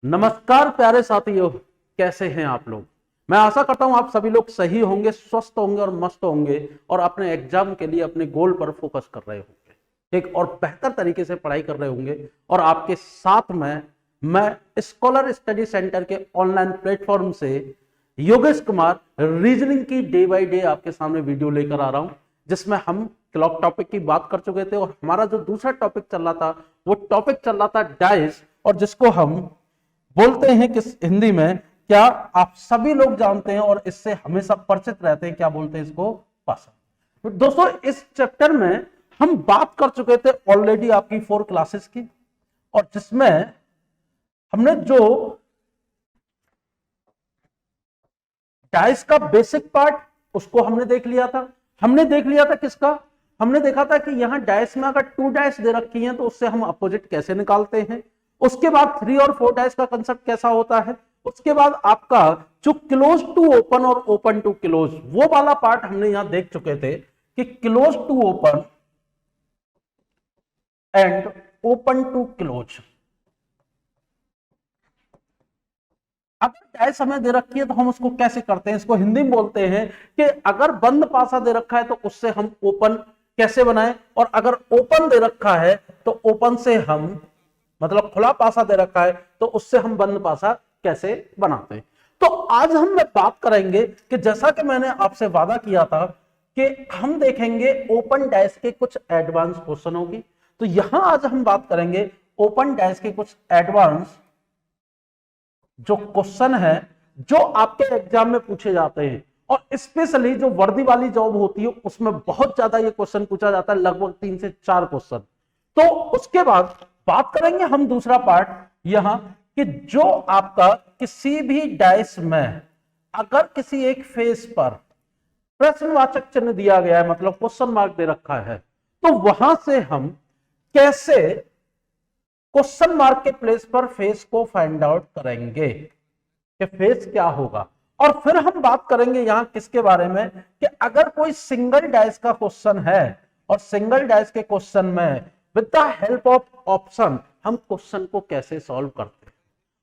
नमस्कार प्यारे साथियों, कैसे हैं आप लोग। मैं आशा करता हूं आप सभी लोग सही होंगे, स्वस्थ होंगे और मस्त होंगे और अपने एग्जाम के लिए अपने गोल पर फोकस कर रहे होंगे, ठीक, और बेहतर तरीके से पढ़ाई कर रहे होंगे। और आपके साथ में मैं स्कॉलर स्टडी सेंटर के ऑनलाइन प्लेटफॉर्म से योगेश कुमार रीजनिंग की डे बाय डे आपके सामने वीडियो लेकर आ रहा हूं, जिसमें हम क्लॉक टॉपिक की बात कर चुके थे और हमारा जो दूसरा टॉपिक चल रहा था वो टॉपिक चल रहा था डाइस, और जिसको हम बोलते हैं किस हिंदी में, क्या आप सभी लोग जानते हैं और इससे हमेशा परिचित रहते हैं, क्या बोलते हैं इसको, पासा। तो दोस्तों इस चैप्टर में हम बात कर चुके थे ऑलरेडी आपकी 4 क्लासेस की, और जिसमें हमने जो डाइस का बेसिक पार्ट उसको हमने देख लिया था। हमने देख लिया था किसका, हमने देखा था कि यहां डाइस में अगर 2 डाइस दे रखी हैं तो उससे हम अपोजिट कैसे निकालते हैं। उसके बाद 3 और 4 डाइस का कंसेप्ट कैसा होता है। उसके बाद आपका जो क्लोज टू ओपन और ओपन टू क्लोज वो वाला पार्ट हमने यहां देख चुके थे कि close to open and open to close. अगर डाइस हमें दे रखी है तो हम उसको कैसे करते हैं, इसको हिंदी में बोलते हैं कि अगर बंद पासा दे रखा है तो उससे हम ओपन कैसे बनाएं, और अगर ओपन दे रखा है तो ओपन से हम, मतलब खुला पासा दे रखा है तो उससे हम बंद पासा कैसे बनाते हैं। तो आज हम बात करेंगे कि जैसा कि मैंने आपसे वादा किया था कि हम देखेंगे ओपन डाइस के कुछ एडवांस क्वेश्चन होगी। तो यहां आज हम बात करेंगे ओपन डाइस के कुछ एडवांस जो क्वेश्चन है जो आपके एग्जाम में पूछे जाते हैं, और स्पेशली जो वर्दी वाली जॉब होती है उसमें बहुत ज्यादा ये क्वेश्चन पूछा जाता है, लगभग 3 से 4 क्वेश्चन। तो उसके बाद बात करेंगे हम दूसरा पार्ट यहां कि जो आपका किसी भी डाइस में अगर किसी एक फेस पर प्रश्नवाचक चिन्ह दिया गया है, मतलब क्वेश्चन मार्क दे रखा है, तो वहां से हम कैसे क्वेश्चन मार्क के प्लेस पर फेस को फाइंड आउट करेंगे कि फेस क्या होगा। और फिर हम बात करेंगे यहां किसके बारे में कि अगर कोई सिंगल डाइस का क्वेश्चन है और सिंगल डाइस के क्वेश्चन में with the help of option हम क्वेश्चन को कैसे सॉल्व करते हैं।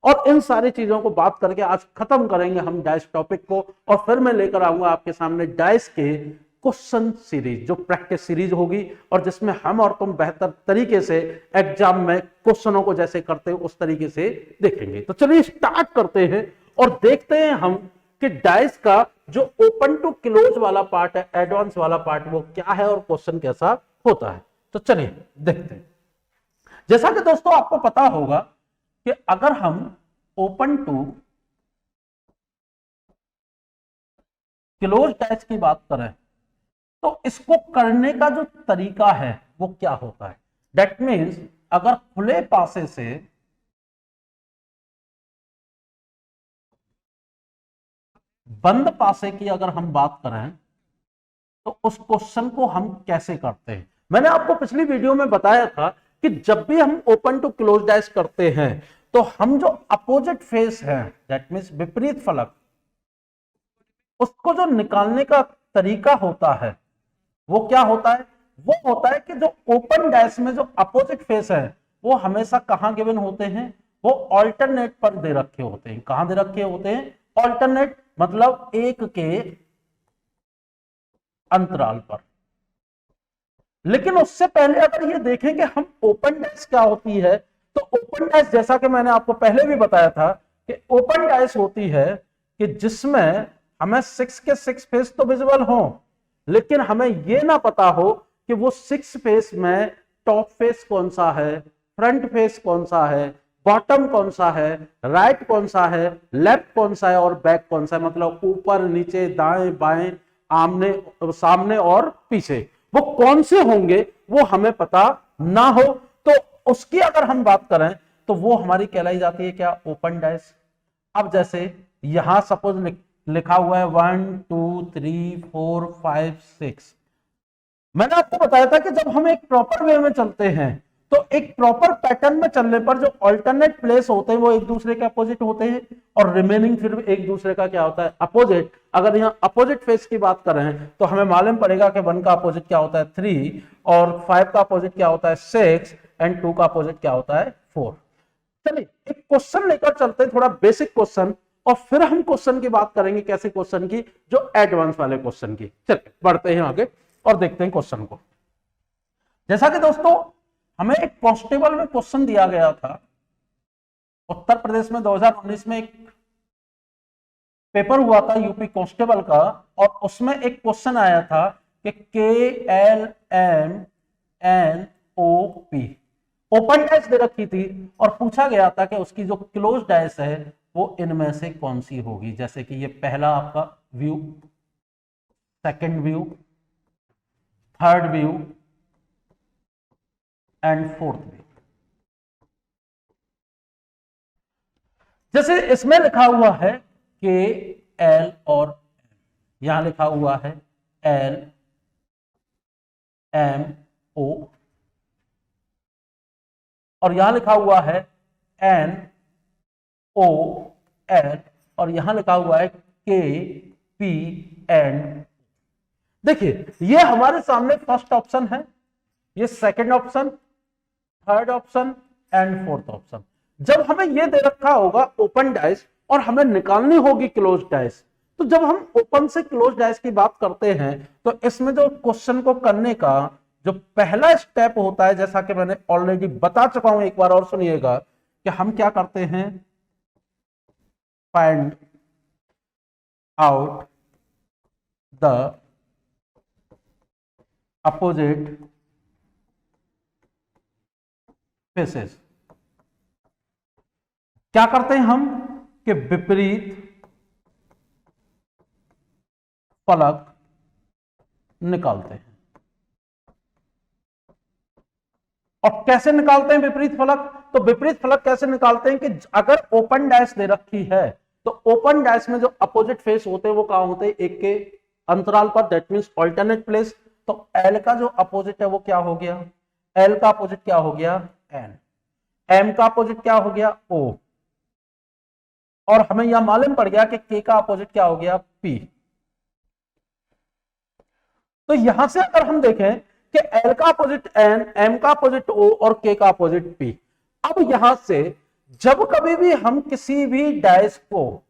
और इन सारी चीजों को बात करके आज खत्म करेंगे हम डाइस टॉपिक को, और फिर मैं लेकर आऊंगा आपके सामने डाइस के क्वेश्चन सीरीज, जो प्रैक्टिस सीरीज होगी और जिसमें हम और तुम बेहतर तरीके से एग्जाम में क्वेश्चनों को जैसे करते हैं उस तरीके से देखेंगे। तो चलिए स्टार्ट करते हैं और देखते हैं हम कि डाइस का जो ओपन टू क्लोज वाला पार्ट है, एडवांस वाला पार्ट, वो क्या है और क्वेश्चन कैसा होता है। तो चलिए देखते हैं। जैसा कि दोस्तों आपको पता होगा कि अगर हम ओपन टू क्लोज डाइस की बात करें तो इसको करने का जो तरीका है वो क्या होता है। दैट मीन्स अगर खुले पासे से बंद पासे की अगर हम बात करें तो उस क्वेश्चन को हम कैसे करते हैं। मैंने आपको पिछली वीडियो में बताया था कि जब भी हम ओपन टू क्लोज डाइस करते हैं तो हम जो अपोजिट फेस है, दैट मीन्स विपरीत फलक, उसको जो निकालने का तरीका होता है वो क्या होता है, वो होता है कि जो ओपन डाइस में जो अपोजिट फेस है वो हमेशा कहां गिवन होते हैं, वो ऑल्टरनेट पर दे रखे होते हैं। कहां दे रखे होते हैं, ऑल्टरनेट, मतलब एक के अंतराल पर। लेकिन उससे पहले अगर ये देखें कि हम ओपन डाइस क्या होती है, तो ओपन डाइस जैसा कि मैंने आपको पहले भी बताया था कि ओपन डाइस होती है कि जिसमें हमें 6 के 6 फेस तो विजिबल हो, लेकिन हमें यह ना पता हो कि वो 6 फेस में टॉप फेस कौन सा है, फ्रंट फेस कौन सा है, बॉटम कौन सा है, राइट कौन सा है, लेफ्ट कौन सा है और बैक कौन सा है, मतलब ऊपर नीचे दाएं बाएं आमने सामने और पीछे वो कौन से होंगे वो हमें पता ना हो। तो उसकी अगर हम बात करें तो वो हमारी कहलाई जाती है क्या, ओपन डाइस। अब जैसे यहां सपोज लिखा हुआ है 1 2 3 4 5 6। मैंने आपको बताया था कि जब हम एक प्रॉपर वे में चलते हैं तो एक प्रॉपर पैटर्न में चलने पर जो अल्टरनेट प्लेस होते हैं वो एक दूसरे के अपोजिट होते हैं, और रिमेनिंग फिर एक दूसरे का क्या होता है, अपोजिट। अगर यहाँ अपोजिट फेस की बात करें तो हमें मालूम पड़ेगा कि 1 का अपोजिट क्या होता है 3, और 5 का अपोजिट क्या होता है 6, एंड 2 का अपोजिट क्या होता है 4। चलिए एक क्वेश्चन लेकर चलते हैं, थोड़ा बेसिक क्वेश्चन, और फिर हम क्वेश्चन की बात करेंगे, कैसे क्वेश्चन की, जो एडवांस वाले क्वेश्चन की। चलिए बढ़ते हैं आगे और देखते हैं क्वेश्चन को। जैसा कि दोस्तों हमें एक कांस्टेबल में क्वेश्चन दिया गया था, उत्तर प्रदेश में 2019 में एक पेपर हुआ था यूपी कांस्टेबल का, और उसमें एक क्वेश्चन आया था कि KLMNOP ओपन डैश दे रखी थी, और पूछा गया था कि उसकी जो क्लोज डैश है वो इनमें से कौन सी होगी। जैसे कि ये पहला आपका view, second view, third view and fourth view. जैसे इसमें लिखा हुआ है के एल और यहां लिखा हुआ है LMO, और यहां लिखा हुआ है NOL, और यहां लिखा हुआ है KPN। देखिए ये हमारे सामने फर्स्ट ऑप्शन है, ये second option, third option and fourth option. जब हमें ये दे रखा होगा ओपन डाइस और हमें निकालनी होगी क्लोज डाइस, तो जब हम ओपन से क्लोज डाइस की बात करते हैं तो इसमें जो क्वेश्चन को करने का जो पहला स्टेप होता है, जैसा कि मैंने ऑलरेडी बता चुका हूं, एक बार और सुनिएगा, कि हम क्या करते हैं, find out the opposite faces. क्या करते हैं हम कि विपरीत फलक निकालते हैं। और कैसे निकालते हैं विपरीत फलक? तो विपरीत फलक कैसे निकालते हैं कि अगर ओपन डैश दे रखी है तो ओपन डैश में जो अपोजिट फेस होते हैं वो कहां होते हैं, एक के अंतराल पर, दैट मींस ऑल्टरनेट प्लेस। तो एल का जो अपोजिट है वो क्या हो गया, एल का अपोजिट क्या हो गया, एन। एम का अपोजिट क्या हो गया, ओ। और हमें यह मालूम पड़ गया कि के का अपोजिट क्या हो गया, पी। तो यहां से अगर हम देखें कि एल का अपोजिट एन, एम का अपोजिट ओ और के का अपोजिट पी, अब यहां से जब कभी भी हम किसी भी डाइस को,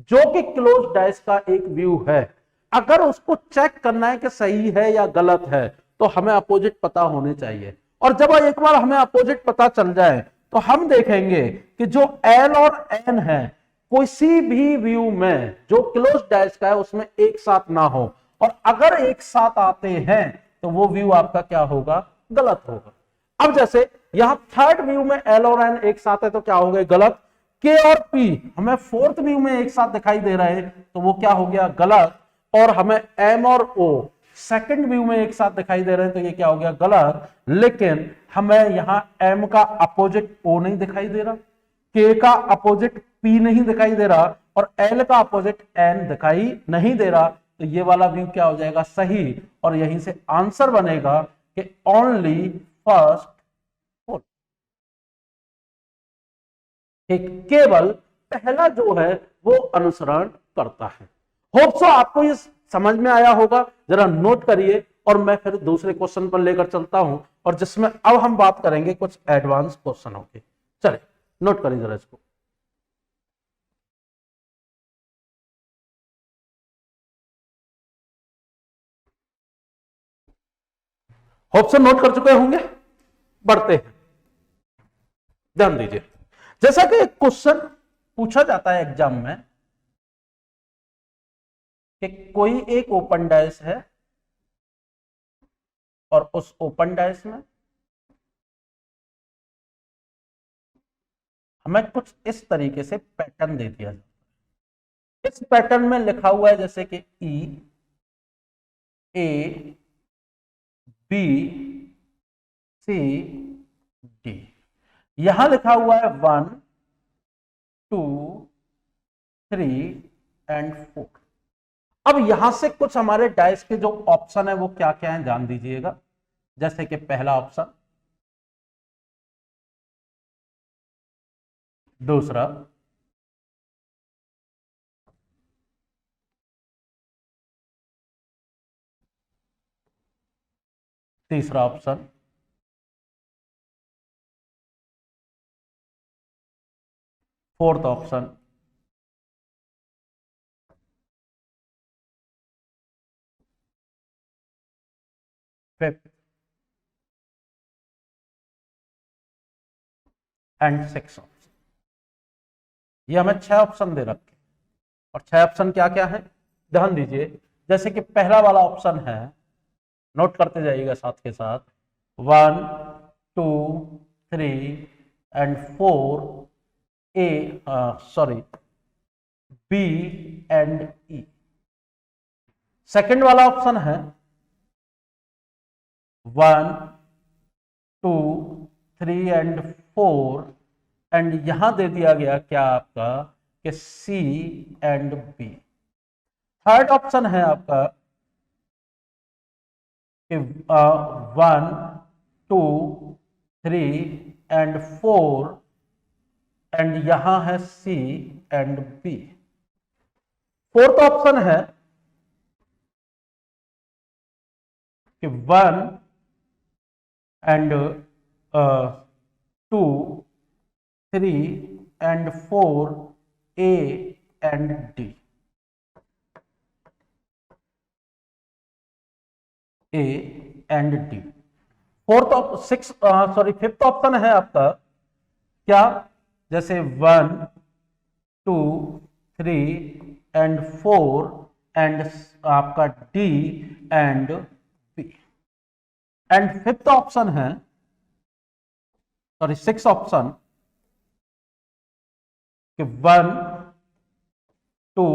जो कि क्लोज डाइस का एक व्यू है, अगर उसको चेक करना है कि सही है या गलत है, तो हमें अपोजिट पता होने चाहिए। और जब एक बार हमें अपोजिट पता चल जाए तो हम देखेंगे कि जो एल और एन है, किसी भी व्यू में जो क्लोज डाइस का है उसमें एक साथ ना हो, और अगर एक साथ आते हैं तो वो व्यू आपका क्या होगा, गलत होगा। अब जैसे यहां थर्ड व्यू में एल और एन एक साथ है तो क्या हो गए, गलत। के और पी हमें फोर्थ व्यू में एक साथ दिखाई दे रहे हैं तो वो क्या हो गया, गलत। और हमें एम और ओ सेकंड व्यू में एक साथ दिखाई दे रहे हैं तो ये क्या हो गया, गलत। लेकिन हमें यहां एम का अपोजिट ओ नहीं दिखाई दे रहा, के का अपोजिट पी नहीं दिखाई दे रहा, और एल का अपोजिट एन दिखाई नहीं दे रहा। तो ये वाला व्यू क्या हो जाएगा, सही। और यहीं से आंसर बनेगा कि ओनली फर्स्ट फोर, केवल पहला जो है वो अनुसरण करता है। होप सो आपको ये समझ में आया होगा। जरा नोट करिए और मैं फिर दूसरे क्वेश्चन पर लेकर चलता हूं, और जिसमें अब हम बात करेंगे कुछ एडवांस क्वेश्चनों की। चलिए नोट करिए जरा इसको। होप सो नोट कर चुके होंगे। बढ़ते हैं, ध्यान दीजिए। जैसा कि एक क्वेश्चन पूछा जाता है एग्जाम में कि कोई एक ओपन डैश है और उस ओपन डैश में हमें कुछ इस तरीके से पैटर्न दे दिया जाता है। इस पैटर्न में लिखा हुआ है जैसे कि ई, ए, बी, सी, डी। यहां लिखा हुआ है 1, 2, 3 एंड 4। अब यहां से कुछ हमारे डाइस के जो ऑप्शन है वो क्या क्या है ध्यान दीजिएगा। जैसे कि पहला ऑप्शन, दूसरा, तीसरा option, fourth option, fifth and six option. ये हमें 6 ऑप्शन दे रखे और 6 ऑप्शन क्या क्या है ध्यान दीजिए। जैसे कि पहला वाला ऑप्शन है, नोट करते जाइएगा साथ के साथ, 1 2 3 and 4 A sorry B and E. Second वाला ऑप्शन है 1 2 3 एंड 4 एंड यहां दे दिया गया क्या आपका कि सी एंड बी। थर्ड ऑप्शन है आपका कि 1 2 3 एंड 4 एंड यहां है C and B. Fourth option है कि 1 and 2 3 and 4 A and D, A and D. Fifth option है आपका क्या, जैसे 1 2 3 एंड 4 एंड आपका D and B. And fifth option है सिक्स ऑप्शन कि 1 2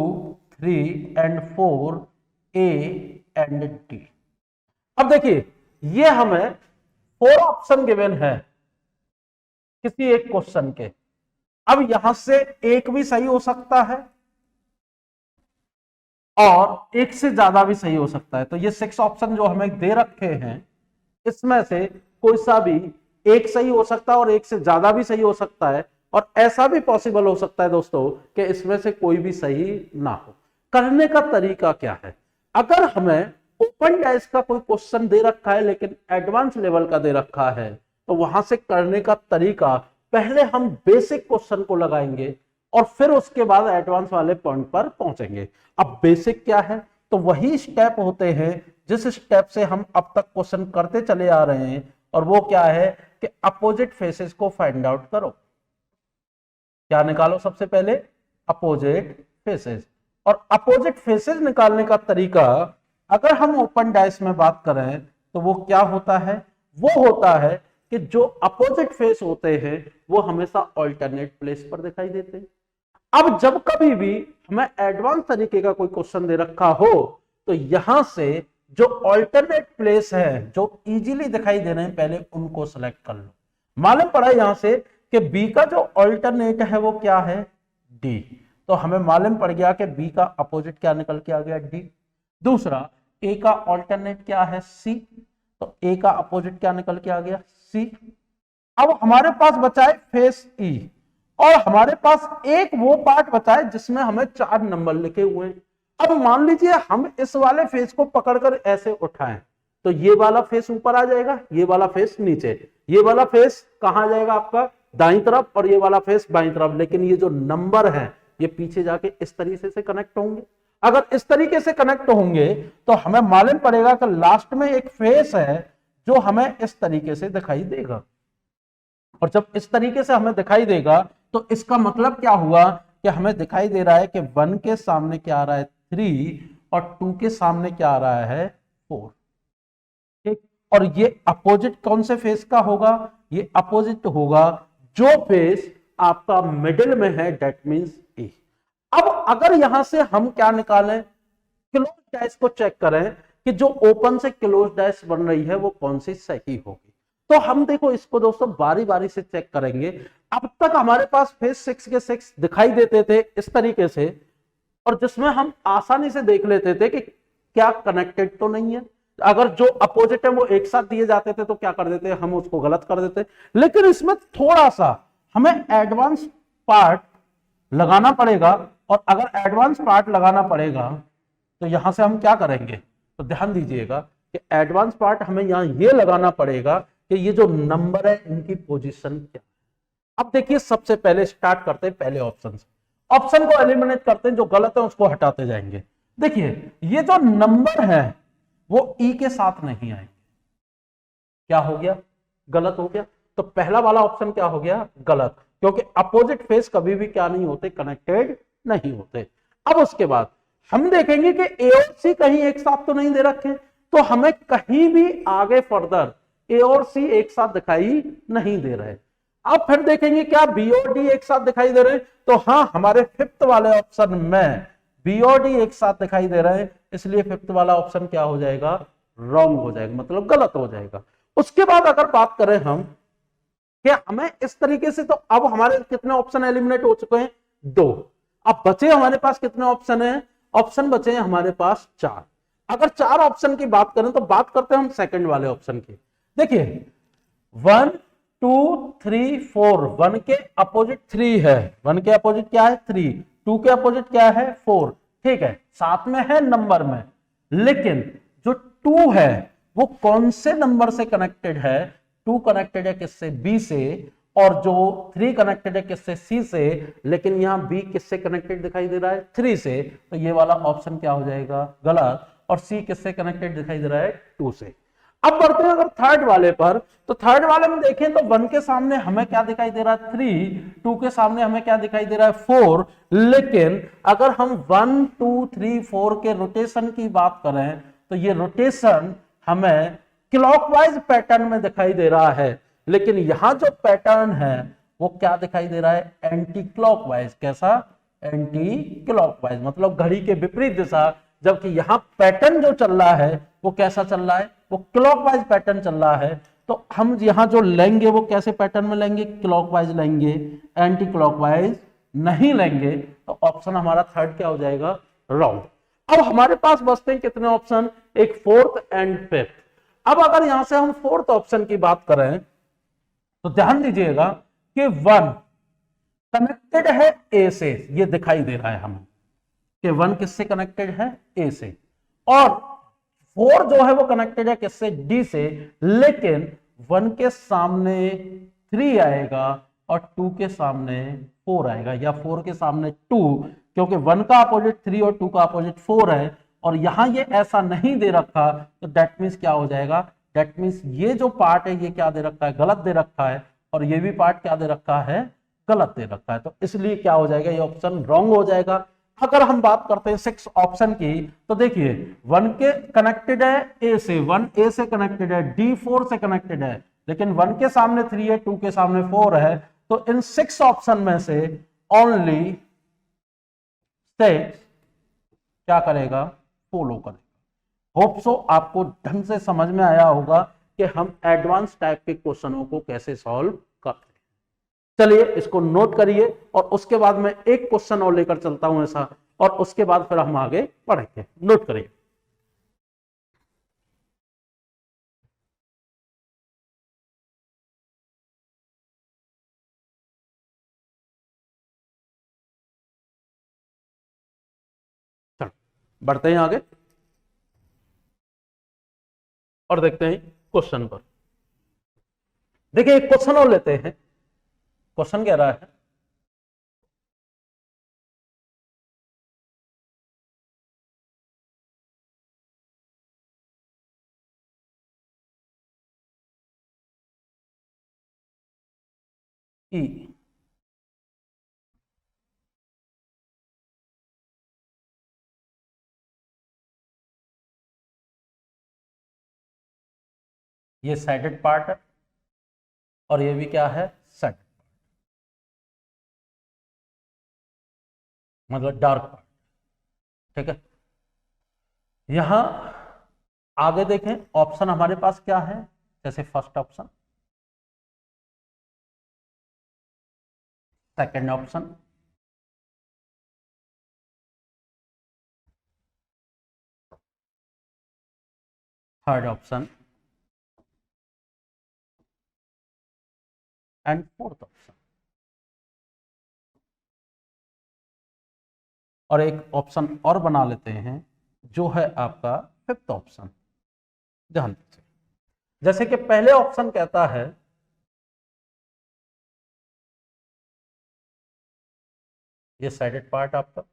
3 एंड 4 ए एंड डी। अब देखिए ये हमें 4 ऑप्शन गिवन है किसी एक क्वेश्चन के। अब यहां से एक भी सही हो सकता है और एक से ज्यादा भी सही हो सकता है। तो ये 6 ऑप्शन जो हमें दे रखे हैं इसमें से कोई सा भी एक सही हो सकता है और एक से ज्यादा भी सही हो सकता है, और ऐसा भी पॉसिबल हो सकता है दोस्तों कि इसमें से कोई भी सही ना हो। करने का तरीका क्या है, अगर हमें ओपन डाइस का कोई क्वेश्चन दे रखा है लेकिन एडवांस लेवल का दे रखा है, तो वहां से करने का तरीका, पहले हम बेसिक क्वेश्चन को लगाएंगे और फिर उसके बाद एडवांस वाले पॉइंट पर पहुंचेंगे। अब बेसिक क्या है, तो वही स्टेप होते हैं जिस स्टेप से हम अब तक क्वेश्चन करते चले आ रहे हैं, और वो क्या है कि अपोजिट फेसेस को फाइंड आउट करो। क्या निकालो सबसे पहले, अपोजिट फेसेस। और अपोजिट फेसेस निकालने का तरीका अगर हम ओपन डाइस में बात करें तो वो क्या होता है, वो होता है कि जो अपोजिट फेस होते हैं वो हमेशा ऑल्टरनेट प्लेस पर दिखाई देते हैं। अब जब कभी भी हमें एडवांस तरीके का कोई क्वेश्चन दे रखा हो तो यहां से जो ऑल्टरनेट प्लेस है जो इजीली दिखाई दे रहे हैं पहले उनको सेलेक्ट कर लो। मालूम पड़ा यहां से कि बी का जो ऑल्टरनेट है वो क्या है, डी। तो हमें मालूम पड़ गया कि बी का अपोजिट क्या निकल के आ गया, डी। दूसरा, ए का ऑल्टरनेट क्या है, सी। तो ए का अपोजिट क्या निकल के आ गया, सी। अब हमारे पास बचा है फेस ई, और हमारे पास एक वो पार्ट बचा है जिसमें हमें 4 नंबर लिखे हुए हैं। अब मान लीजिए हम इस वाले फेस को पकड़कर ऐसे उठाएं तो ये वाला फेस ऊपर आ जाएगा, ये वाला फेस नीचे। ये वाला फेस कहां आ जाएगा आपका, दाईं तरफ, और ये वाला फेस बाईं तरफ। लेकिन ये जो नंबर है ये पीछे जाके इस तरीके से कनेक्ट होंगे। अगर इस तरीके से कनेक्ट होंगे तो हमें मालूम पड़ेगा कि लास्ट में एक फेस है जो हमें इस तरीके से दिखाई देगा। और जब इस तरीके से हमें दिखाई देगा तो इसका मतलब क्या हुआ कि हमें दिखाई दे रहा है कि 1 के सामने क्या आ रहा है, 3, और 2 के सामने क्या आ रहा है, 4। ठीक, और ये अपोजिट कौन से फेस का होगा, ये अपोजिट होगा जो फेस आपका मिडिल में है, दैट मींस ए। अब अगर यहां से हम क्या निकालें, क्लोज डाइस को चेक करें कि जो ओपन से क्लोज डाइस बन रही है वो कौन सी सही होगी। तो हम देखो इसको दोस्तों बारी बारी से चेक करेंगे। अब तक हमारे पास फेस 6 के 6 दिखाई देते थे इस तरीके से, और जिसमें हम आसानी से देख लेते थे कि क्या कनेक्टेड तो नहीं है। अगर जो अपोजिट है वो एक साथ दिए जाते थे तो क्या कर देते, हम उसको गलत कर देते। लेकिन इसमें थोड़ा सा हमें एडवांस पार्ट लगाना पड़ेगा, और अगर एडवांस पार्ट लगाना पड़ेगा तो यहां से हम क्या करेंगे, तो ध्यान दीजिएगा कि एडवांस पार्ट हमें यहां ये लगाना पड़ेगा कि ये जो नंबर है इनकी पोजीशन क्या है। अब देखिए सबसे पहले स्टार्ट करते हैं पहले ऑप्शन से, ऑप्शन को एलिमिनेट करते हैं, जो गलत है उसको हटाते जाएंगे। देखिए ये जो नंबर है वो ई के साथ नहीं आएंगे, क्या हो गया, गलत हो गया। तो पहला वाला ऑप्शन क्या हो गया, गलत, क्योंकि अपोजिट फेस कभी भी क्या नहीं होते, कनेक्टेड नहीं होते। अब उसके बाद हम देखेंगे कि ए और सी कहीं एक साथ तो नहीं दे रखे, तो हमें कहीं भी आगे फर्दर ए और सी एक साथ दिखाई नहीं दे रहे। अब फिर देखेंगे क्या बी और डी एक साथ दिखाई दे रहे हैं, तो हाँ हमारे फिफ्थ वाले ऑप्शन में बी और डी एक साथ दिखाई दे रहे हैं, इसलिए फिफ्थ वाला ऑप्शन क्या हो जाएगा, रॉन्ग हो जाएगा, मतलब गलत हो जाएगा। उसके बाद अगर बात करें हम क्या हमें इस तरीके से, तो अब हमारे कितने ऑप्शन एलिमिनेट हो चुके हैं, 2। अब बचे हमारे पास कितने ऑप्शन हैं, ऑप्शन बचे हैं हमारे पास 4। अगर 4 ऑप्शन की बात करें तो बात करते हैं हम सेकंड वाले ऑप्शन की। देखिए 1 2 3 4, 1 के अपोजिट 3 है, 1 के अपोजिट क्या है 3, 2 के अपोजिट क्या है 4, ठीक है, साथ में है नंबर में। लेकिन जो 2 है वो कौन से नंबर से कनेक्टेड है, 2 कनेक्टेड है किससे, बी से, और जो 3 कनेक्टेड है किससे, सी से, लेकिन यहां बी किससे कनेक्टेड दिखाई दे रहा है, 3 से, तो ये वाला ऑप्शन क्या हो जाएगा, गलत। और सी किससे कनेक्टेड दिखाई दे रहा है, 2 से। अब बढ़ते हैं अगर थर्ड वाले पर, तो थर्ड वाले में देखें तो 1 के सामने हमें क्या दिखाई दे रहा है, 3, 2 के सामने हमें क्या दिखाई दे रहा है, 4। लेकिन अगर हम 1 2 3 4 के रोटेशन की बात करें तो ये रोटेशन हमें क्लॉकवाइज पैटर्न में दिखाई दे रहा है, लेकिन यहां जो पैटर्न है वो क्या दिखाई दे रहा है, एंटी क्लॉकवाइज। कैसा, एंटी क्लॉकवाइज, मतलब घड़ी के विपरीत दिशा। जबकि यहां पैटर्न जो चल रहा है वो कैसा चल रहा है, वो क्लॉकवाइज पैटर्न चल रहा है। तो हम यहां जो लेंगे वो कैसे पैटर्न में लेंगे, क्लॉकवाइज लेंगे, एंटी क्लॉकवाइज नहीं लेंगे। तो ऑप्शन हमारा थर्ड क्या हो जाएगा, रॉन्ग। अब हमारे पास बचते हैं कितने ऑप्शन, एक फोर्थ एंड फिफ्थ। अब अगर यहां से हम फोर्थ ऑप्शन की बात करें तो ध्यान दीजिएगा कि 1 कनेक्टेड है ए से, ये दिखाई दे रहा है हमें कि 1 किससे कनेक्टेड है, ए से, और 4 जो है वो कनेक्टेड है किससे, डी से। लेकिन 1 के सामने 3 आएगा और 2 के सामने 4 आएगा, या 4 के सामने 2, क्योंकि 1 का अपोजिट 3 और 2 का अपोजिट 4 है। और यहां ये ऐसा नहीं दे रखा, तो दैट मीन्स क्या हो जाएगा, दैट मीन्स ये जो पार्ट है ये क्या दे रखा है, गलत दे रखा है, और ये भी पार्ट क्या दे रखा है, गलत दे रखा है। तो इसलिए क्या हो जाएगा, ये ऑप्शन रॉन्ग हो जाएगा। अगर हम बात करते हैं 6 ऑप्शन की, तो देखिए 1 के कनेक्टेड है ए से, 1 ए से कनेक्टेड है, डी 4 से कनेक्टेड है, लेकिन 1 के सामने 3 है, 2 के सामने 4 है। तो इन 6 ऑप्शन में से ओनली 6 क्या करेगा, फॉलो करेगा। होप सो आपको ढंग से समझ में आया होगा कि हम एडवांस टाइप के क्वेश्चनों को कैसे सॉल्व करते हैं। चलिए इसको नोट करिए, और उसके बाद मैं एक क्वेश्चन और लेकर चलता हूं ऐसा, और उसके बाद फिर हम आगे बढ़ेंगे। नोट करिए। चलो बढ़ते हैं आगे और देखते हैं क्वेश्चन पर। देखिए एक क्वेश्चन और लेते हैं। क्वेश्चन कह रहा है, ई ये साइडेड पार्ट है और ये भी क्या है, सेट, मतलब डार्क पार्ट, ठीक है। यहां आगे देखें ऑप्शन हमारे पास क्या है, जैसे first option, second option, third option and fourth option, और एक ऑप्शन और बना लेते हैं जो है आपका फिफ्थ ऑप्शन। ध्यान दीजिए, जैसे कि पहले ऑप्शन कहता है ये साइडेड पार्ट आपका,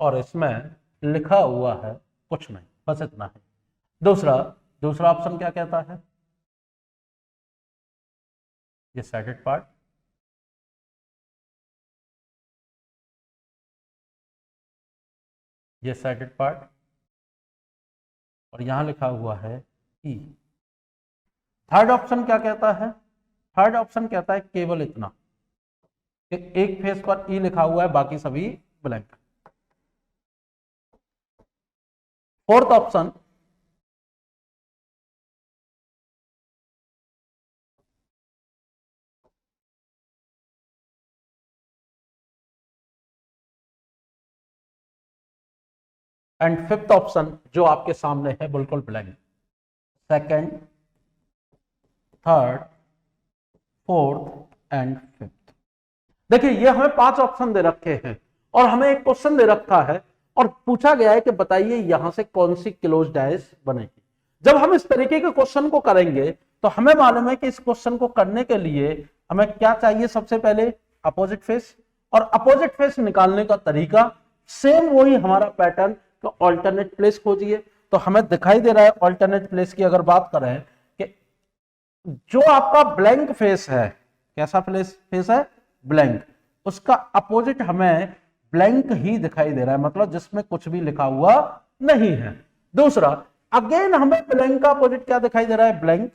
और इसमें लिखा हुआ है कुछ नहीं, बस इतना है। दूसरा दूसरा ऑप्शन क्या कहता है, ये साइडेड पार्ट, ये साइडेड पार्ट, और यहां लिखा हुआ है ई। थर्ड ऑप्शन क्या कहता है, थर्ड ऑप्शन कहता है केवल इतना कि एक फेस पर ई लिखा हुआ है, बाकी सभी blank. Fourth option, and fifth option जो आपके सामने है बिल्कुल blank. Second, third, fourth and fifth. देखिए ये हमें 5 ऑप्शन दे रखे हैं और हमें एक क्वेश्चन दे रखा है और पूछा गया है कि बताइए यहां से कौन सी क्लोज डायस बनेगी। जब हम इस तरीके के क्वेश्चन को करेंगे तो हमें मालूम है कि इस क्वेश्चन को करने के लिए हमें क्या चाहिए, सबसे पहले अपोजिट फेस, और अपोजिट फेस निकालने का तरीका सेम वही हमारा पैटर्न, तो ऑल्टरनेट प्लेस खोजिए। तो हमें दिखाई दे रहा है ऑल्टरनेट प्लेस की अगर बात करें कि जो आपका ब्लैंक फेस है, कैसा फेस है, ब्लैंक, उसका अपोजिट हमें ब्लैंक ही दिखाई दे रहा है, मतलब जिसमें कुछ भी लिखा हुआ नहीं है। दूसरा, अगेन हमें ब्लैंक का अपोजिट क्या दिखाई दे रहा है, ब्लैंक।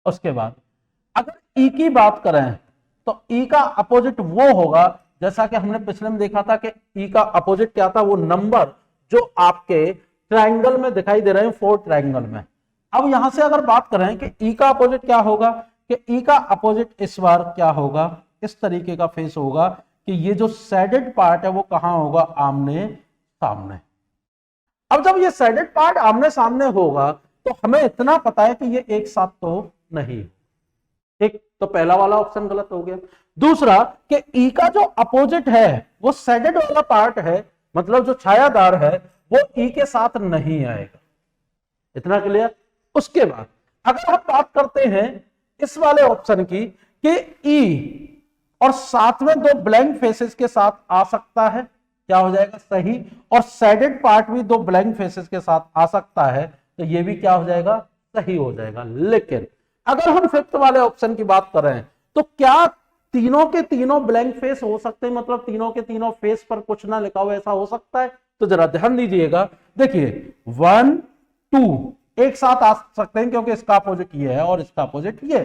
उसके बाद अगर ई की बात करें तो ई का अपोजिट वो होगा, जैसा कि हमने पिछले में देखा था कि ई का अपोजिट क्या था, वो नंबर जो आपके ट्रायंगल में दिखाई दे रहे हैं, 4 ट्रायंगल में। अब यहां से अगर बात करें कि ई का अपोजिट क्या होगा, कि ई का अपोजिट इस बार क्या होगा, इस तरीके का फेस होगा कि ये जो सैडेड पार्ट है वो कहां होगा, आमने सामने। अब जब ये सैडेड पार्ट आमने सामने होगा तो हमें इतना पता है कि ये एक साथ तो नहीं। ठीक, तो पहला वाला ऑप्शन गलत हो गया। दूसरा कि ई का जो अपोजिट है वो सैडेड वाला पार्ट है, मतलब जो छायादार है वो ई के साथ नहीं आएगा। इतना क्लियर। उसके बाद अगर हम बात करते हैं इस वाले ऑप्शन की कि ई और साथ में 2 ब्लैंक फेसेस के साथ आ सकता है, क्या हो जाएगा, सही। और सैडेड पार्ट भी 2 ब्लैंक फेसेस के साथ आ सकता है, तो ये भी क्या हो जाएगा, सही हो जाएगा। लेकिन अगर हम फिफ्थ वाले ऑप्शन की बात करें तो क्या तीनों के तीनों ब्लैंक फेस हो सकते हैं, मतलब तीनों के तीनों फेस पर कुछ ना लिखा हुआ, ऐसा हो सकता है? तो जरा ध्यान दीजिएगा, देखिए 1 2 एक साथ आ सकते हैं क्योंकि इसका अपोजिट ये है और इसका अपोजिट ये,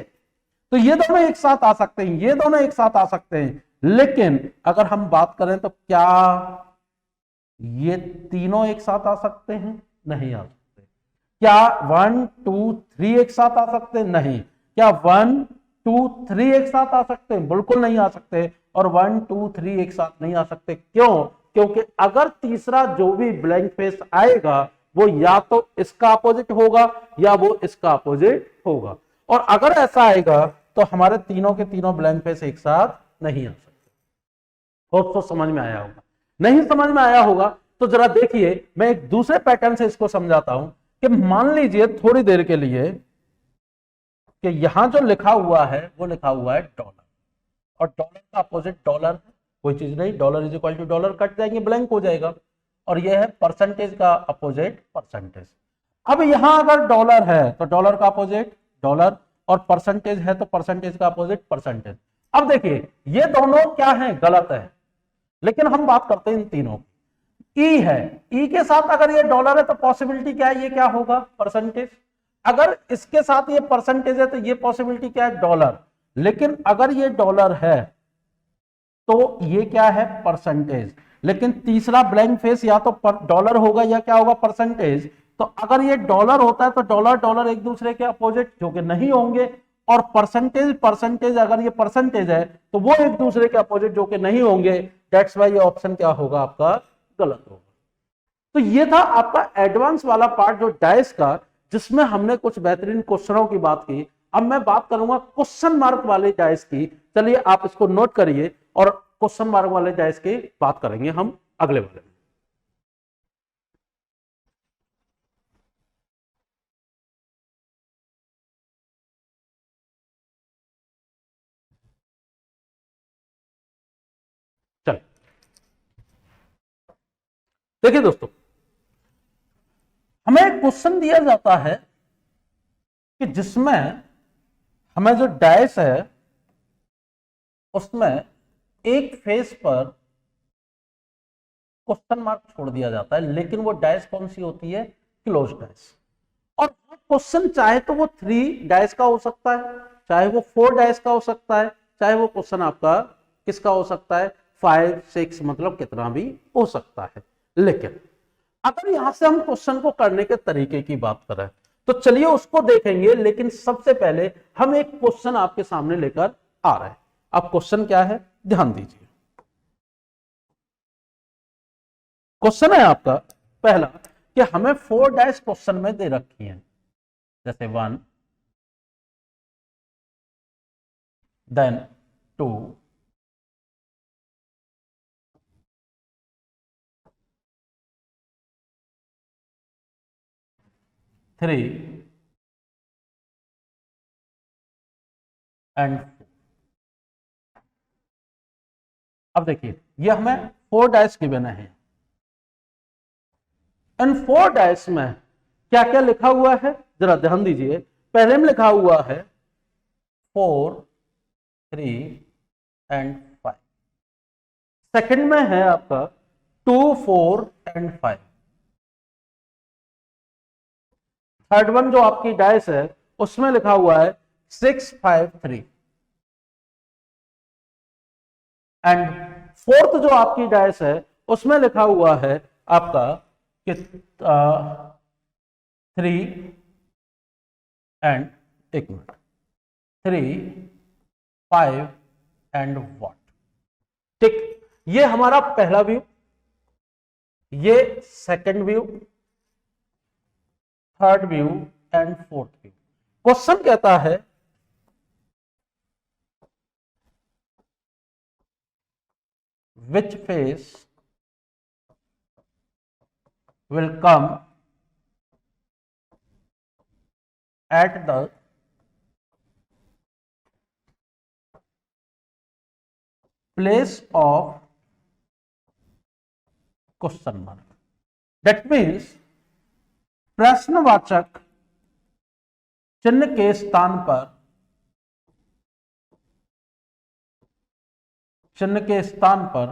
तो ये दोनों एक साथ आ सकते हैं, ये दोनों एक साथ आ सकते हैं। लेकिन अगर हम बात करें तो क्या ये तीनों एक साथ आ सकते हैं? नहीं आ सकते। क्या 1 2 3 एक साथ आ सकते हैं? नहीं। क्या 1 2 3 एक साथ आ सकते हैं? बिल्कुल नहीं आ सकते। और 1 2 3 एक साथ नहीं आ सकते, क्यों? क्योंकि अगर तीसरा जो भी ब्लैंक फेस आएगा वो या तो इसका अपोजिट होगा या वो इसका अपोजिट होगा, और अगर ऐसा आएगा तो हमारे तीनों के तीनों ब्लैंक फेस एक साथ नहीं आ सकते। होप तो समझ में आया होगा। नहीं समझ में आया होगा तो जरा देखिए, मैं एक दूसरे पैटर्न से इसको समझाता हूं कि मान लीजिए थोड़ी देर के लिए कि यहां जो लिखा हुआ है वो लिखा हुआ है डॉलर, और डॉलर का अपोजिट डॉलर है, कोई चीज नहीं, dollar is equal to dollar, cut जाएंगे, ब्लैंक हो जाएगा। और यह है परसेंटेज का अपोजिट परसेंटेज। अब यहां अगर डॉलर है तो डॉलर का अपोजिट डॉलर, और परसेंटेज है तो परसेंटेज का अपोजिट परसेंटेज। अब देखिए ये दोनों क्या है, गलत है, लेकिन हम बात करते हैं इन तीनों। ई है, ई के साथ अगर ये डॉलर है तो पॉसिबिलिटी क्या है, ये क्या होगा, परसेंटेज। अगर इसके साथ ये परसेंटेज है तो ये पॉसिबिलिटी क्या है, डॉलर। लेकिन अगर ये डॉलर है तो ये क्या है, परसेंटेज। लेकिन तीसरा ब्लैंक फेस या तो डॉलर होगा या क्या होगा, परसेंटेज। तो अगर ये डॉलर होता है तो डॉलर डॉलर एक दूसरे के अपोजिट जो कि नहीं होंगे, और परसेंटेज परसेंटेज अगर ये परसेंटेज है तो वो एक दूसरे के अपोजिट जो कि नहीं होंगे। दैट्स वाई ये ऑप्शन क्या होगा आपका, गलत होगा। तो ये था आपका एडवांस वाला पार्ट जो डाइस का, जिसमें हमने कुछ बेहतरीन क्वेश्चनों की बात की। अब मैं बात करूंगा क्वेश्चन मार्क वाले डाइस की। चलिए आप इसको नोट करिए, और क्वेश्चन मार्क वाले डाइस की बात करेंगे हम अगले वाले में। देखिए दोस्तों, हमें एक क्वेश्चन दिया जाता है कि जिसमें हमें जो डाइस है उसमें एक फेस पर क्वेश्चन मार्क छोड़ दिया जाता है, लेकिन वो डाइस कौन सी होती है? Close dice. और वो क्वेश्चन चाहे तो वो 3 डाइस का हो सकता है, चाहे वो 4 डाइस का हो सकता है, चाहे वो क्वेश्चन आपका किसका हो सकता है? 5, 6, मतलब कितना भी हो सकता है। लेकिन अगर यहां से हम क्वेश्चन को करने के तरीके की बात करें तो चलिए उसको देखेंगे, लेकिन सबसे पहले हम एक क्वेश्चन आपके सामने लेकर आ रहे हैं। अब क्वेश्चन क्या है, ध्यान दीजिए। क्वेश्चन है आपका पहला कि हमें 4 डैश क्वेश्चन में दे रखी है, जैसे 1, देन 2, 3 एंड 4। अब देखिए ये हमें 4 डाइस गिवन है। इन 4 डाइस में क्या क्या लिखा हुआ है जरा ध्यान दीजिए। पहले में लिखा हुआ है 4, 3 एंड 5। सेकंड में है आपका 2, 4 एंड 5। थर्ड वन जो आपकी डाइस है उसमें लिखा हुआ है 6, 5, 3। एंड फोर्थ जो आपकी डाइस है उसमें लिखा हुआ है आपका कि 3 एंड 1 मिनट 3, 5 एंड 1। ठीक, ये हमारा पहला व्यू, ये second view, third view and fourth view. Question कहता है which face will come at the place of question mark। That means प्रश्नवाचक चिन्ह के स्थान पर, चिन्ह के स्थान पर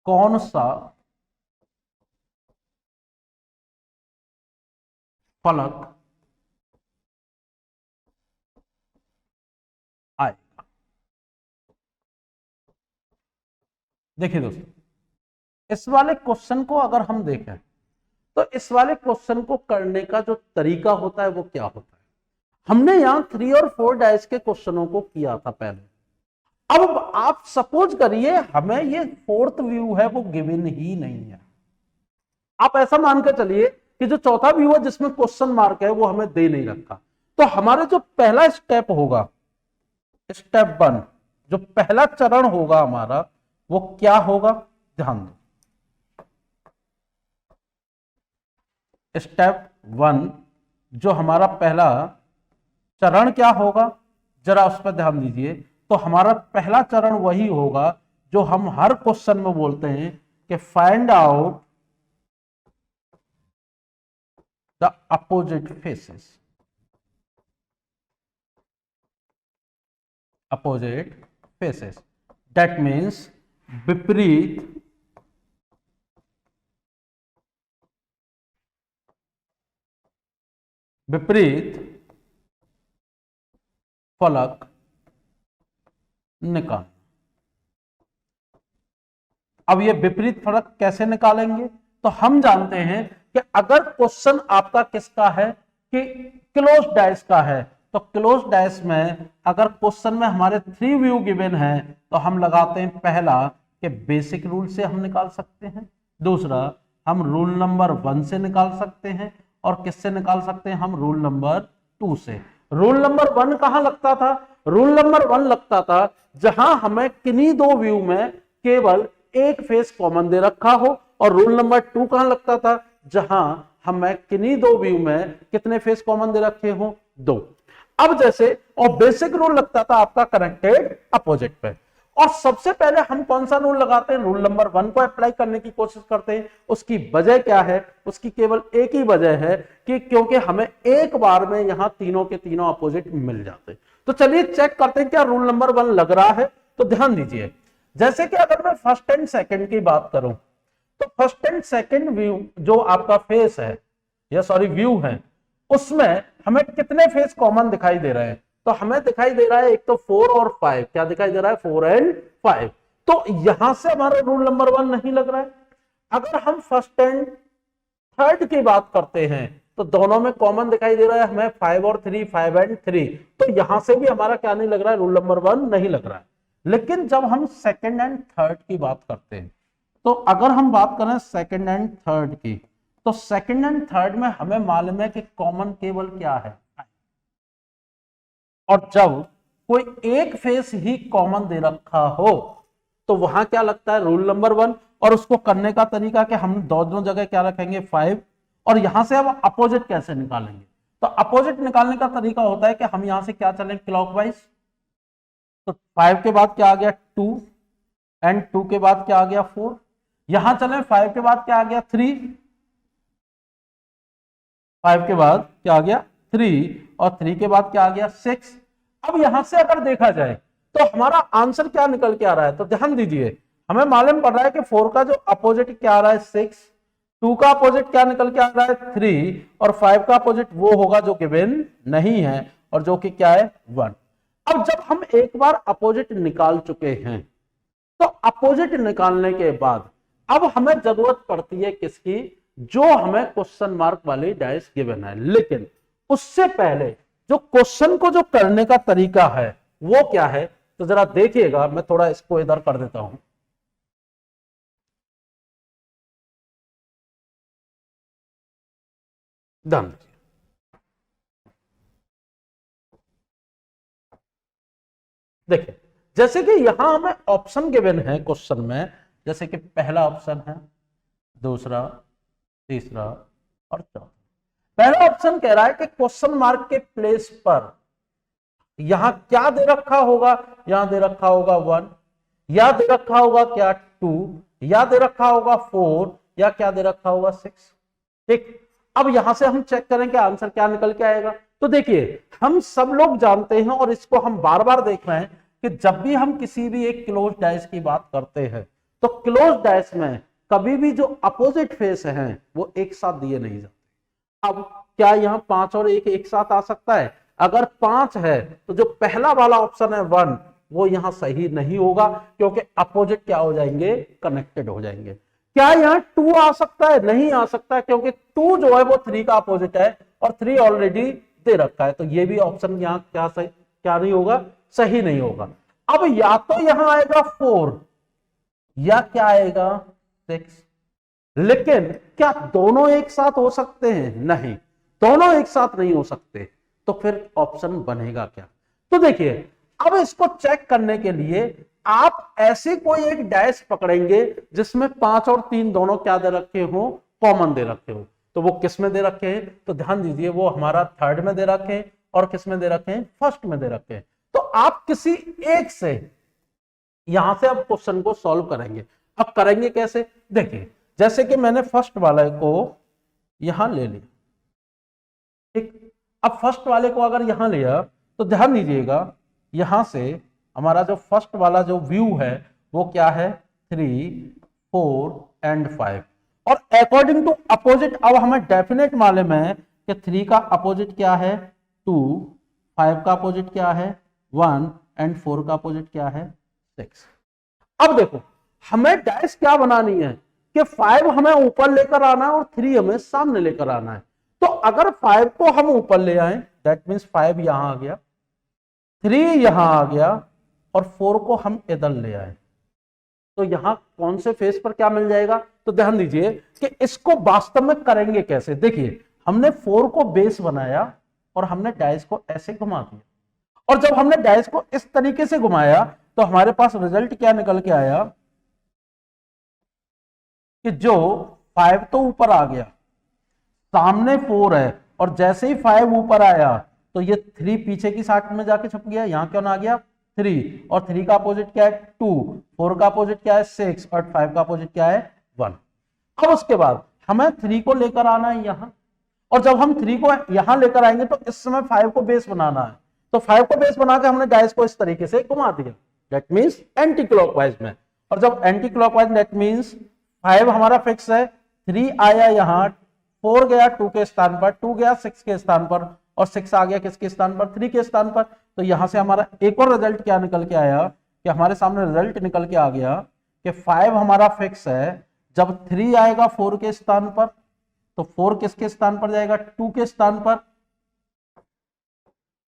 कौन सा फलक आएगा। देखिए दोस्तों, इस वाले क्वेश्चन को अगर हम देखें तो इस वाले क्वेश्चन को करने का जो तरीका होता है वो क्या होता है। हमने यहां 3 और 4 डाइस के क्वेश्चनों को किया था पहले। अब आप सपोज करिए हमें ये फोर्थ व्यू है वो गिवन ही नहीं है। आप ऐसा मान के चलिए कि जो चौथा व्यू है जिसमें क्वेश्चन मार्क है वो हमें दे नहीं रखा। तो हमारे जो पहला स्टेप होगा, स्टेप 1, जो पहला चरण होगा हमारा वो क्या होगा, ध्यान दो। स्टेप 1 जो हमारा पहला चरण क्या होगा, जरा उस पर ध्यान दीजिए। तो हमारा पहला चरण वही होगा जो हम हर क्वेश्चन में बोलते हैं कि find out the opposite faces. Opposite faces that means विपरीत फलक निकाल। अब ये विपरीत फलक कैसे निकालेंगे? तो हम जानते हैं कि अगर क्वेश्चन आपका किसका है कि क्लोज डाइस का है, तो क्लोज डाइस में अगर क्वेश्चन में हमारे 3 व्यू गिवन है तो हम लगाते हैं पहला कि बेसिक रूल से हम निकाल सकते हैं, दूसरा हम रूल नंबर 1 से निकाल सकते हैं, और किससे निकाल सकते हैं? हम रूल नंबर 2 से। रूल नंबर 1 कहां लगता था? रूल नंबर 1 लगता था जहां हमें किन्हीं 2 व्यू में केवल एक फेस कॉमन दे रखा हो, और रूल नंबर 2 कहां लगता था? जहां हमें किन्हीं 2 व्यू में कितने फेस कॉमन दे रखे हो? 2। अब जैसे और बेसिक रूल लगता था आपका कनेक्टेड अपोजिट पे, और सबसे पहले हम कौन सा रूल लगाते हैं, रूल नंबर 1 को अप्लाई करने की कोशिश करते हैं। उसकी वजह क्या है, उसकी केवल एक ही वजह है कि क्योंकि हमें एक बार में यहां तीनों के तीनों अपोजिट मिल जाते। तो चलिए चेक करते हैं क्या रूल नंबर 1 लग रहा है। तो ध्यान दीजिए, जैसे कि अगर मैं फर्स्ट एंड सेकंड की बात करूं, तो फर्स्ट एंड सेकंड व्यू जो आपका फेस है या सॉरी व्यू है, उसमें हमें कितने फेस कॉमन दिखाई दे रहे हैं। तो हमें दिखाई दे रहा है एक तो 4 और 5, क्या दिखाई दे रहा है, 4 एंड 5। तो यहां से हमारा रूल नंबर 1 नहीं लग रहा है। अगर हम फर्स्ट एंड थर्ड की बात करते हैं तो दोनों में कॉमन दिखाई दे रहा है हमें 5 और 3, 5 एंड 3। तो यहां से भी हमारा क्या नहीं लग रहा है, रूल नंबर 1 नहीं लग रहा है। लेकिन जब हम सेकंड एंड थर्ड की बात करते हैं, तो अगर हम बात करें सेकंड एंड थर्ड की, तो सेकंड एंड थर्ड में हमें मालूम है कि कॉमन केवल क्या है, और जब कोई एक फेस ही कॉमन दे रखा हो तो वहां क्या लगता है, रूल नंबर 1। और उसको करने का तरीका कि हम दोनों जगह क्या रखेंगे, 5। और यहां से अब अपोजिट कैसे निकालेंगे, तो अपोजिट निकालने का तरीका होता है कि हम यहां से क्या चलें, क्लॉकवाइज। तो 5 के बाद क्या आ गया, 2, एंड 2 के बाद क्या आ गया, 4। यहां चले 5 के बाद क्या आ गया, 3, 5 के बाद क्या आ गया, 3, और 3 के बाद क्या आ गया, 6। अब यहां से अगर देखा जाए तो हमारा आंसर क्या निकल के आ रहा है, तो ध्यान दीजिए, हमें मालूम पड़ रहा है कि 4 का जो अपोजिट क्या आ रहा है, 6, 2 का अपोजिट क्या निकल के आ रहा है, 3, और 5 का अपोजिट वो होगा जो गिवन नहीं है और जो कि क्या है, 1। अब जब हम एक बार अपोजिट निकाल चुके हैं, तो अपोजिट निकालने के बाद अब हमें जरूरत पड़ती है किसकी, जो हमें क्वेश्चन मार्क वाली डाइस गिवन है। लेकिन उससे पहले जो क्वेश्चन को जो करने का तरीका है वो क्या है, तो जरा देखिएगा, मैं थोड़ा इसको इधर कर देता हूं। ध्यान दीजिए, देखिए जैसे कि यहां हमें ऑप्शन गिवन है क्वेश्चन में, जैसे कि पहला ऑप्शन है, दूसरा, तीसरा और चौथा। पहला ऑप्शन कह रहा है कि क्वेश्चन मार्क के प्लेस पर यहां क्या दे रखा होगा, यहां दे रखा होगा 1, या दे रखा होगा क्या 2, या दे रखा होगा 4, या क्या दे रखा होगा 6। ठीक, अब यहां से हम चेक करेंगे आंसर क्या निकल के आएगा। तो देखिए हम सब लोग जानते हैं और इसको हम बार बार देख रहे हैं कि जब भी हम किसी भी एक क्लोज डाइस की बात करते हैं तो क्लोज डाइस में कभी भी जो अपोजिट फेस हैं वो एक साथ दिए नहीं जाते। अब क्या यहाँ 5 और 1 एक साथ आ सकता है, अगर 5 है तो जो पहला वाला ऑप्शन है 1 वो यहां सही नहीं होगा, क्योंकि अपोजिट क्या हो जाएंगे, कनेक्टेड हो जाएंगे। क्या यहाँ 2 आ सकता है, नहीं आ सकता है, क्योंकि 2 जो है वो 3 का अपोजिट है और 3 ऑलरेडी दे रखा है। तो ये भी ऑप्शन यहाँ क्या सही, क्या नहीं होगा, सही नहीं होगा। अब या तो यहां आएगा 4 या क्या आएगा 6। लेकिन क्या दोनों एक साथ हो सकते हैं, नहीं, दोनों एक साथ नहीं हो सकते। तो फिर ऑप्शन बनेगा क्या, तो देखिए अब इसको चेक करने के लिए आप ऐसे कोई एक डैश पकड़ेंगे जिसमें 5 और 3 दोनों क्या दे रखे हो, कॉमन दे रखे हो। तो वो किस में दे रखे हैं, तो ध्यान दीजिए वो हमारा थर्ड में दे रखे हैं और किस में दे रखे हैं, फर्स्ट में दे रखे हैं। तो आप किसी एक से यहां से अब क्वेश्चन को सॉल्व करेंगे। अब करेंगे कैसे, देखिए जैसे कि मैंने फर्स्ट वाले को यहां ले लिया, ठीक। अब फर्स्ट वाले को अगर यहां लिया तो ध्यान दीजिएगा यहां से हमारा जो फर्स्ट वाला जो व्यू है वो क्या है, 3, 4 एंड 5। और अकॉर्डिंग टू अपोजिट अब हमें डेफिनेट मालूम है कि 3 का अपोजिट क्या है, 2, 5 का अपोजिट क्या है, 1 एंड 4 का अपोजिट क्या है, 6। अब देखो हमें डैश क्या बनानी है कि 5 हमें ऊपर लेकर आना है और 3 हमें सामने लेकर आना है। तो अगर 5 को हम ऊपर ले आए दैट मीन्स 5 यहां आ गया, 3 यहां आ गया और 4 को हम इधर ले आए, तो यहां कौन से फेस पर क्या मिल जाएगा। तो ध्यान दीजिए कि इसको वास्तव में करेंगे कैसे, देखिए हमने 4 को बेस बनाया और हमने डाइस को ऐसे घुमा दिया, और जब हमने डाइस को इस तरीके से घुमाया तो हमारे पास रिजल्ट क्या निकल के आया कि जो 5 तो ऊपर आ गया, सामने 4 है, और जैसे ही 5 ऊपर आया तो ये 3 पीछे की साइड में जाके छप गया, यहां क्यों ना आ गया 3, और 3 का अपोजिट क्या है 2, 4 का अपोजिट क्या है 6, और 5 का अपोजिट क्या है 1। अब उसके बाद हमें 3 को लेकर आना है यहां, और जब हम 3 को यहां लेकर आएंगे तो इस समय 5 को बेस बनाना है, तो 5 को बेस बना के हमने डाइस को इस तरीके से घुमा दिया, दैट मींस एंटी क्लॉकवाइज में। और जब एंटी क्लॉकवाइज दैट मींस 5 हमारा फिक्स है, 3 आया यहां, 4 गया 2 के स्थान पर, 2 गया 6 के स्थान पर, और 6 आ गया किसके स्थान पर 3 के स्थान पर। तो यहां से हमारा एक और रिजल्ट क्या निकल के आया कि हमारे सामने रिजल्ट निकल के आ गया कि 5 हमारा फिक्स है, जब 3 आएगा 4 के स्थान पर तो 4 किसके स्थान पर जाएगा 2 के स्थान पर,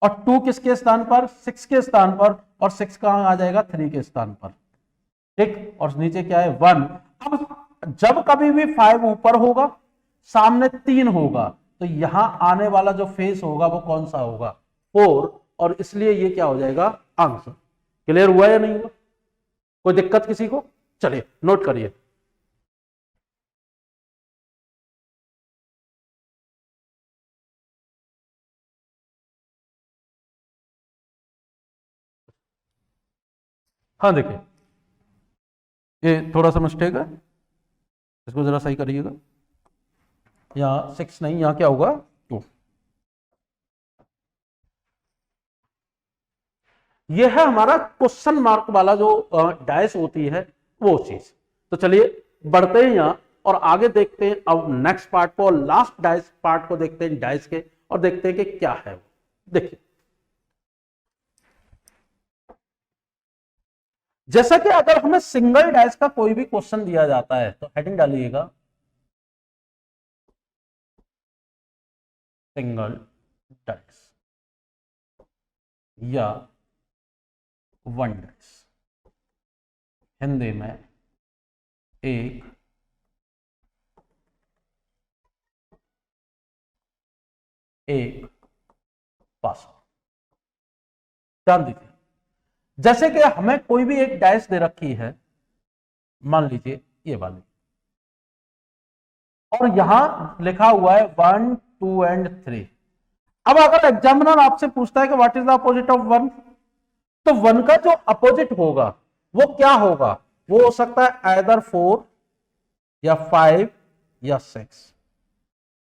और 2 किसके स्थान पर 6 के स्थान पर, और 6 कहां आ जाएगा 3 के स्थान पर, ठीक। और नीचे क्या है 1। अब जब कभी भी 5 ऊपर होगा सामने 3 होगा तो यहां आने वाला जो फेस होगा वो कौन सा होगा 4, और इसलिए ये क्या हो जाएगा आंसर। क्लियर हुआ या नहीं हुआ, कोई दिक्कत किसी को? चलिए नोट करिए। हाँ देखिए ये थोड़ा सा मिस्टेक है, इसको जरा सही करिएगा। यहाँ 6 नहीं, यहाँ क्या होगा 2। यह है हमारा क्वेश्चन मार्क वाला जो डाइस होती है वो चीज। तो चलिए बढ़ते हैं यहाँ और आगे देखते हैं अब नेक्स्ट पार्ट को, लास्ट डाइस पार्ट को देखते हैं डाइस के, और देखते हैं कि क्या है वो। देखिए जैसा कि अगर हमें सिंगल डाइस का कोई भी क्वेश्चन दिया जाता है तो हेडिंग डालिएगा सिंगल डाइस या वन डाइस, हिंदी में एक पासा। ध्यान दीजिए, जैसे कि हमें कोई भी एक डाइस दे रखी है, मान लीजिए ये वाली, और यहां लिखा हुआ है 1 2 एंड 3। अब अगर एग्जामिनर आपसे पूछता है कि what is the opposite of 1, तो 1 का जो अपोजिट होगा वो क्या होगा, वो हो सकता है आइदर 4 या 5 या 6।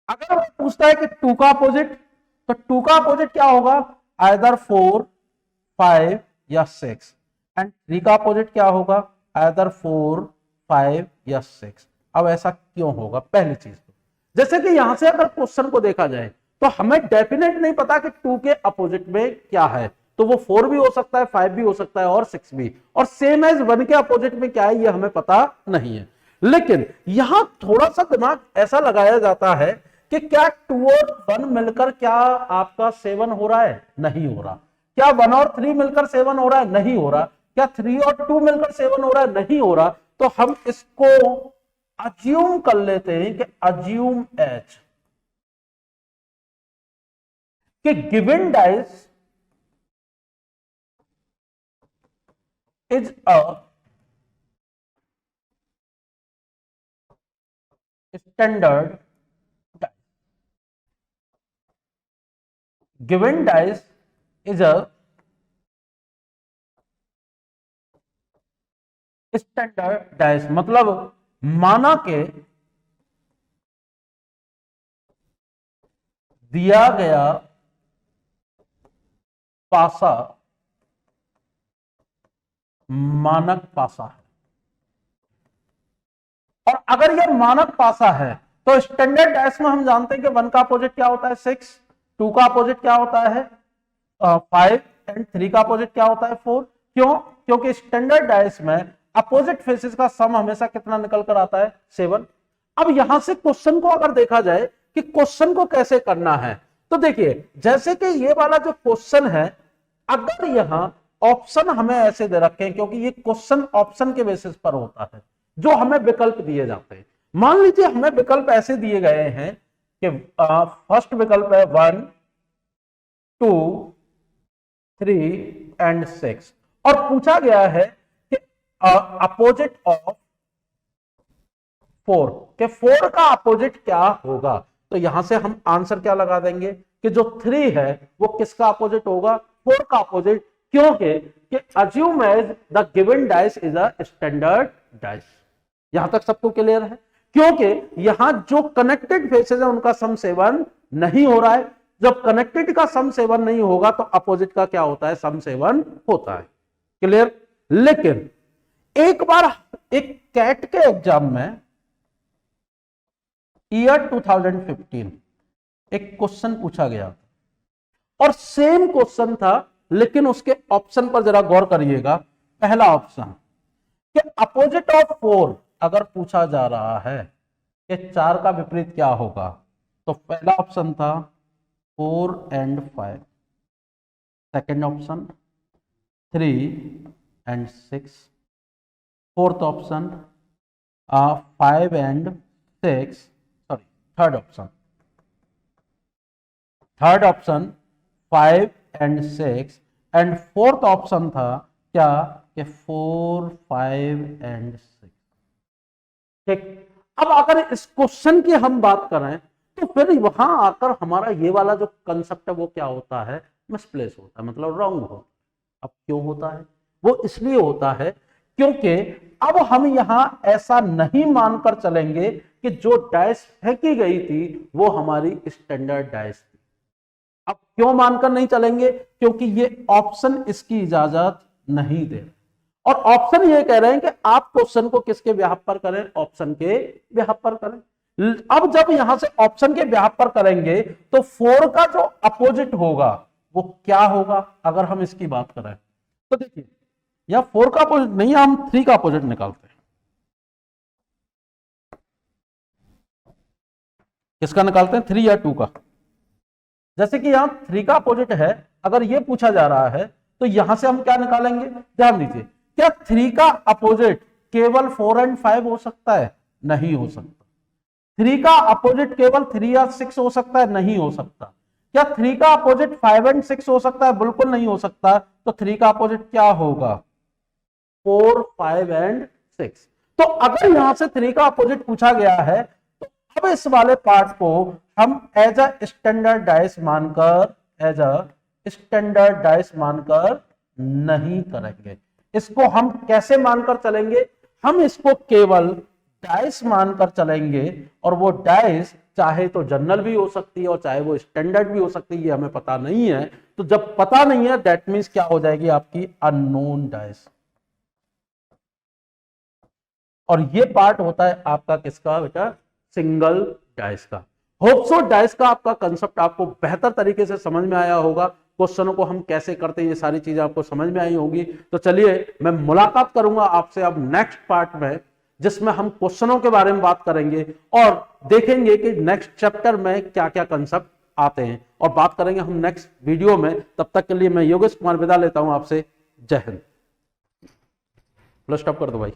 अगर वो पूछता है कि 2 का अपोजिट, तो 2 का अपोजिट क्या होगा, आइदर 4 5 या 6, एंड 3 का अपोजिट क्या होगा, आइदर 4 5 या 6। अब ऐसा क्यों होगा, पहली चीज तो जैसे कि यहां से अगर क्वेश्चन को देखा जाए तो हमें डेफिनेट नहीं पता कि 2 के अपोजिट में क्या है, तो वो 4 भी हो सकता है 5 भी हो सकता है और 6 भी, और सेम एज 1 के अपोजिट में क्या है ये हमें पता नहीं है। लेकिन यहां थोड़ा सा दिमाग ऐसा लगाया जाता है कि क्या 2 और 1 मिलकर क्या आपका 7 हो रहा है, नहीं हो रहा। क्या 1 और 3 मिलकर 7 हो रहा है, नहीं हो रहा। क्या 3 और 2 मिलकर 7 हो रहा है, नहीं हो रहा। तो हम इसको अज्यूम कर लेते हैं कि अज्यूम एज कि given dice is a standard dice. Given dice is a standard dice, मतलब माना के दिया गया पासा मानक पासा है, और अगर यह मानक पासा है तो स्टैंडर्ड डाइस में हम जानते हैं कि 1 का अपोजिट क्या होता है 6, 2 का अपोजिट क्या होता है 5, एंड 3 का अपोजिट क्या होता है 4। क्यों? क्योंकि स्टैंडर्ड डाइस में अपोजिट फेसेस का सम हमेशा कितना निकल कर आता है 7। अब यहां से क्वेश्चन को अगर देखा जाए कि क्वेश्चन को कैसे करना है, तो देखिए जैसे कि ये वाला जो क्वेश्चन है, अगर यहां ऑप्शन हमें ऐसे दे रखे हैं, क्योंकि ये क्वेश्चन ऑप्शन के बेसिस पर होता है, जो हमें विकल्प दिए जाते हैं। मान लीजिए हमें विकल्प ऐसे दिए गए हैं कि फर्स्ट विकल्प है 1 2 3 एंड 6, और पूछा गया है कि अपोजिट ऑफ 4, के 4 का अपोजिट क्या होगा। तो यहां से हम आंसर क्या लगा देंगे कि जो 3 है वो किसका अपोजिट होगा, 4 का अपोजिट, क्योंकि कि assume as the given dice is a standard dice. यहां तक सबको क्लियर है? क्योंकि यहां जो कनेक्टेड फेसेस है उनका सम 7 नहीं हो रहा है। जब कनेक्टेड का सम 7 नहीं होगा तो अपोजिट का क्या होता है, सम 7 होता है। क्लियर? लेकिन एक बार एक कैट के एग्जाम में ईयर 2015 एक क्वेश्चन पूछा गया और सेम क्वेश्चन था, लेकिन उसके ऑप्शन पर जरा गौर करिएगा। पहला ऑप्शन कि अपोजिट ऑफ 4 अगर पूछा जा रहा है कि 4 का विपरीत क्या होगा, तो पहला ऑप्शन था 4 and 5, second option 3 and 6, fourth option 5 and 6, sorry third option 5 and 6 and fourth option था क्या कि 4, 5 and 6। ठीक, अब अगर इस क्वेश्चन की हम बात करें तो फिर वहां आकर हमारा ये वाला जो कंसेप्ट है वो क्या होता है, मिसप्लेस होता है, मतलब रॉन्ग होता है। अब क्यों होता है? वो इसलिए होता है क्योंकि अब हम यहां ऐसा नहीं मानकर चलेंगे कि जो डाइस फेंकी गई थी वो हमारी स्टैंडर्ड डाइस थी। अब क्यों मानकर नहीं चलेंगे? क्योंकि ये ऑप्शन इसकी इजाजत नहीं दे, और ऑप्शन ये कह रहे हैं कि आप क्वेश्चन को किसके बिहाफ पर करें, ऑप्शन के बिहाफ पर करें। अब जब यहां से ऑप्शन के बिहाफ पर करेंगे तो 4 का जो अपोजिट होगा वो क्या होगा, अगर हम इसकी बात करें तो देखिए या 4 का अपोजिट नहीं, हम 3 का अपोजिट निकालते हैं। किसका निकालते हैं, 3 या 2 का? जैसे कि यहां 3 का अपोजिट है, अगर ये पूछा जा रहा है तो यहां से हम क्या निकालेंगे, ध्यान दीजिए। क्या 3 का अपोजिट केवल 4 and 5 हो सकता है? नहीं हो सकता। 3 का अपोजिट केवल 3 या 6 हो सकता है? नहीं हो सकता। क्या 3 का अपोजिट 5 and 6 हो सकता है? बिल्कुल नहीं हो सकता। तो 3 का अपोजिट क्या होगा, 4, 5 and 6। तो अगर यहां से 3 का अपोजिट पूछा गया है तो अब इस वाले पार्ट को हम एज अ स्टैंडर्ड डाइस मानकर नहीं करेंगे। इसको हम कैसे मानकर चलेंगे, हम इसको केवल डाइस मानकर चलेंगे, और वो डाइस चाहे तो जनरल भी हो सकती है और चाहे वो स्टैंडर्ड भी हो सकती है, ये हमें पता नहीं है। तो जब पता नहीं है दैट मींस क्या हो जाएगी आपकी अननोन डाइस। और ये पार्ट होता है आपका किसका बेटा, सिंगल डाइस का। होप सो डाइस का आपका कंसेप्ट आपको बेहतर तरीके से समझ में आया होगा। क्वेश्चनों को हम कैसे करते हैं ये सारी चीजें आपको समझ में आई होगी। तो चलिए मैं मुलाकात करूंगा आपसे अब नेक्स्ट पार्ट में, जिसमें हम क्वेश्चनों के बारे में बात करेंगे और देखेंगे कि नेक्स्ट चैप्टर में क्या क्या कंसेप्ट आते हैं, और बात करेंगे हम नेक्स्ट वीडियो में। तब तक के लिए मैं योगेश कुमार विदा लेता हूं आपसे। जय हिंद। स्टॉप कर दो भाई।